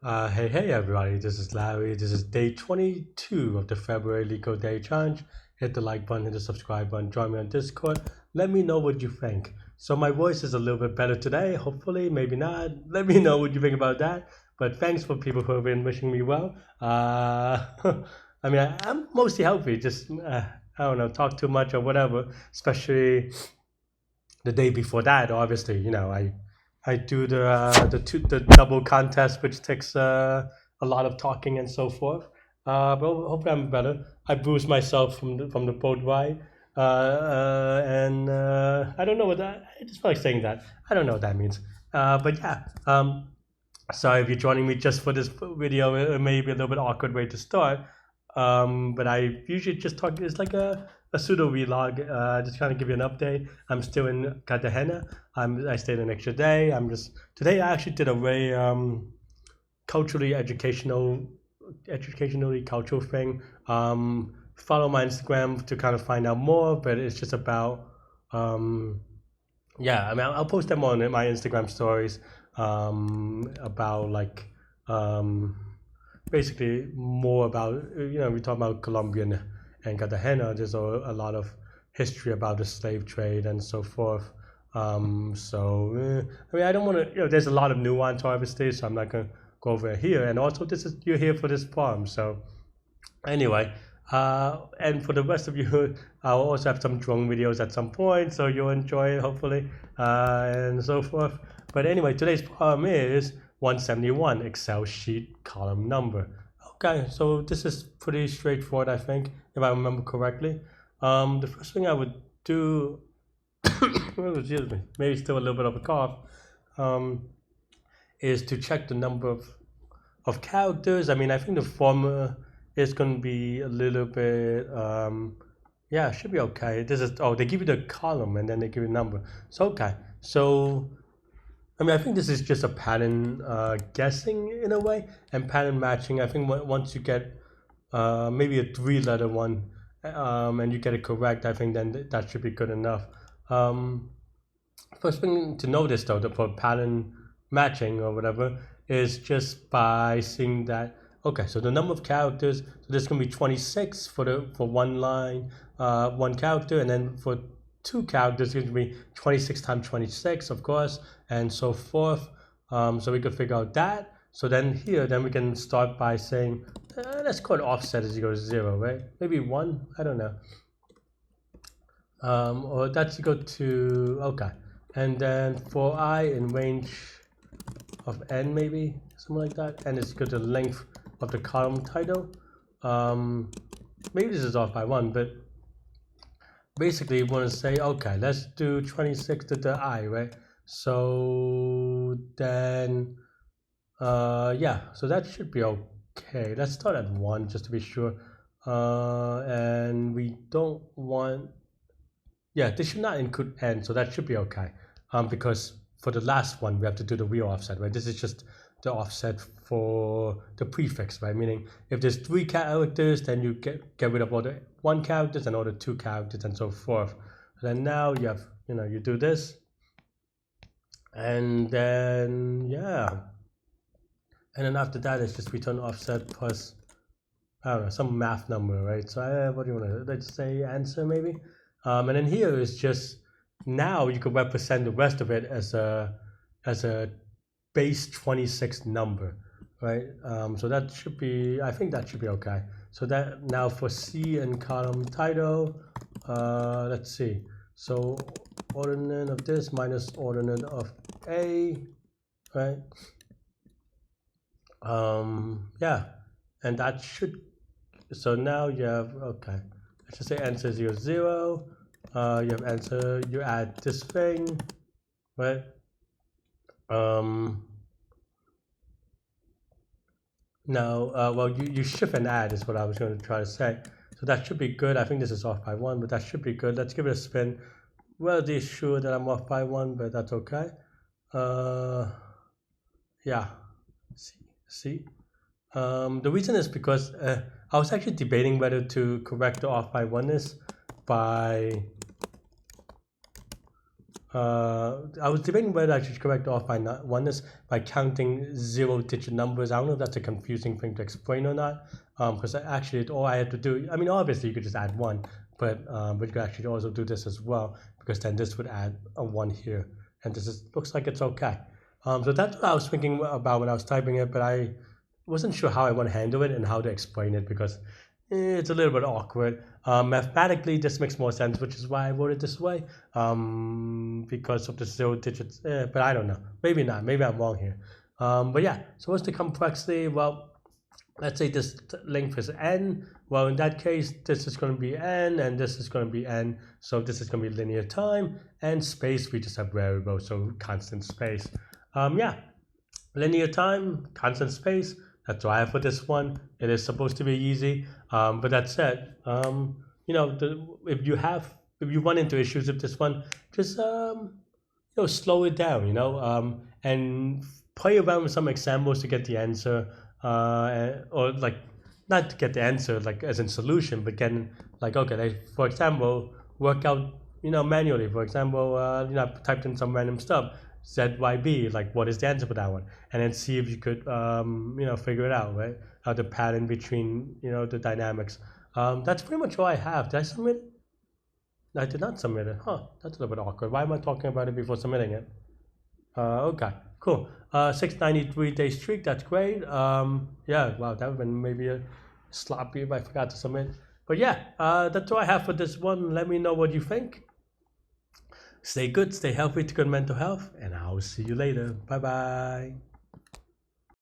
Hey everybody, this is Larry. This is day 22 of the February Leetcode Day Challenge. Hit the like button, hit the subscribe button, join me on Discord. Let me know what you think. So my voice is a little bit better today, hopefully, maybe not. Let me know what you think about that. But thanks for people who have been wishing me well. I'm mostly healthy, just, I don't know, talk too much or whatever, especially the day before that, obviously, I do the double contest, which takes a lot of talking and so forth. But hopefully I'm better. I bruised myself from the boat ride, and I don't know what that. I just feel like saying that. I don't know what that means. But yeah. Sorry if you're joining me just for this video. It may be a little bit awkward way to start. But I usually just talk. It's like a pseudo vlog. Just kind of give you an update. I'm still in Cartagena. I stayed an extra day. I'm just today. I actually did a very culturally educationally cultural thing. Follow my Instagram to kind of find out more. But it's just about yeah. I mean, I'll post them on my Instagram stories. About like basically more about we talk about Colombian and Cartagena. There's a lot of history about the slave trade and so forth. I mean, I don't want to. There's a lot of nuance obviously, so I'm not gonna go over here. And also, this is you're here for this poem, so anyway. And for the rest of you, I'll also have some drone videos at some point, so you'll enjoy it hopefully, and so forth. But anyway, today's problem is 171 Excel sheet column number. Okay, so this is pretty straightforward, I think, if I remember correctly. The first thing I would do, excuse me, maybe still a little bit of a cough, um, is to check the number of characters. I mean, I think the formula is going to be a little bit, yeah, it should be okay. This is, oh, they give you the column and then they give you a number. So, okay. So, I mean, I think this is just a pattern guessing in a way, and pattern matching. I think once you get maybe a three-letter one, and you get it correct, I think then that should be good enough. Um, First thing to notice though, for pattern matching or whatever, is just by seeing that. Okay, so the number of characters. So there's gonna be 26 for one line, one character, and then for two characters, it's gonna be 26 times 26, of course, and so forth. So we could figure out that. So then here, then we can start by saying, let's call it offset as equal to 0, right? Maybe 1, I don't know. Or that's equal to, okay. And then for I in range of n, maybe something like that, n is equal to the length of the column title. Maybe this is off by 1, but basically we want to say, okay, let's do 26 to the I, right? So then yeah, so that should be okay. Let's start at 1 just to be sure. And we don't want, yeah, this should not include n, so that should be okay. Because for the last one, we have to do the real offset, right? This is just the offset for the prefix, right? Meaning if there's 3 characters, then you get rid of all the 1 characters and all the 2 characters and so forth. And then now you have, you do this. And then, yeah. And then after that, it's just return offset plus, I don't know, some math number, right? So what do you want to, let's say answer maybe? And then here is just, now you could represent the rest of it as a base 26 number, right? So that should be, I think that should be okay. So that now for C and column title, let's see. So ordinate of this minus ordinate of A, right? Yeah, and that should, so now you have, okay, let's just say answer is 0, 0. You have answer, you add this thing, right? Now, well, you shift and add is what I was going to try to say. So that should be good. I think this is off by 1, but that should be good. Let's give it a spin. Well, sure that I'm off by 1, but that's okay. Yeah, see. The reason is because I was actually debating whether to correct the off by 1ness by I was debating whether I should correct off my oneness by counting 0-digit numbers. I don't know if that's a confusing thing to explain or not, because actually all I had to do, I mean, obviously you could just add 1, but you could actually also do this as well, because then this would add a 1 here, and looks like it's okay. So that's what I was thinking about when I was typing it, but I wasn't sure how I want to handle it and how to explain it, because it's a little bit awkward. Mathematically, this makes more sense, which is why I wrote it this way, because of the 0 digits. But I don't know. Maybe not. Maybe I'm wrong here. But yeah, so what's the complexity? Well, let's say this length is n. Well, in that case, this is going to be n, and this is going to be n. So this is going to be linear time, and space, we just have variables, so constant space. Yeah, linear time, constant space. That's what I have for this one. It is supposed to be easy, but that said, you know, if you run into issues with this one, just you know, slow it down, you know, and play around with some examples to get the answer, or like not to get the answer like as in solution, but getting like, okay, for example, work out, you know, manually. For example, you know, I typed in some random stuff. ZYB, like what is the answer for that one, and then see if you could you know, figure it out, right? The pattern between, you know, the dynamics. That's pretty much all I have. Did I submit it? I did not submit it. That's a little bit awkward. Why am I talking about it before submitting it? Okay, cool. 693-day streak, that's great. Yeah, wow, that would have been maybe a sloppy if I forgot to submit. But yeah, that's all I have for this one. Let me know what you think. Stay good, stay healthy, to good mental health, and I'll see you later. Bye bye.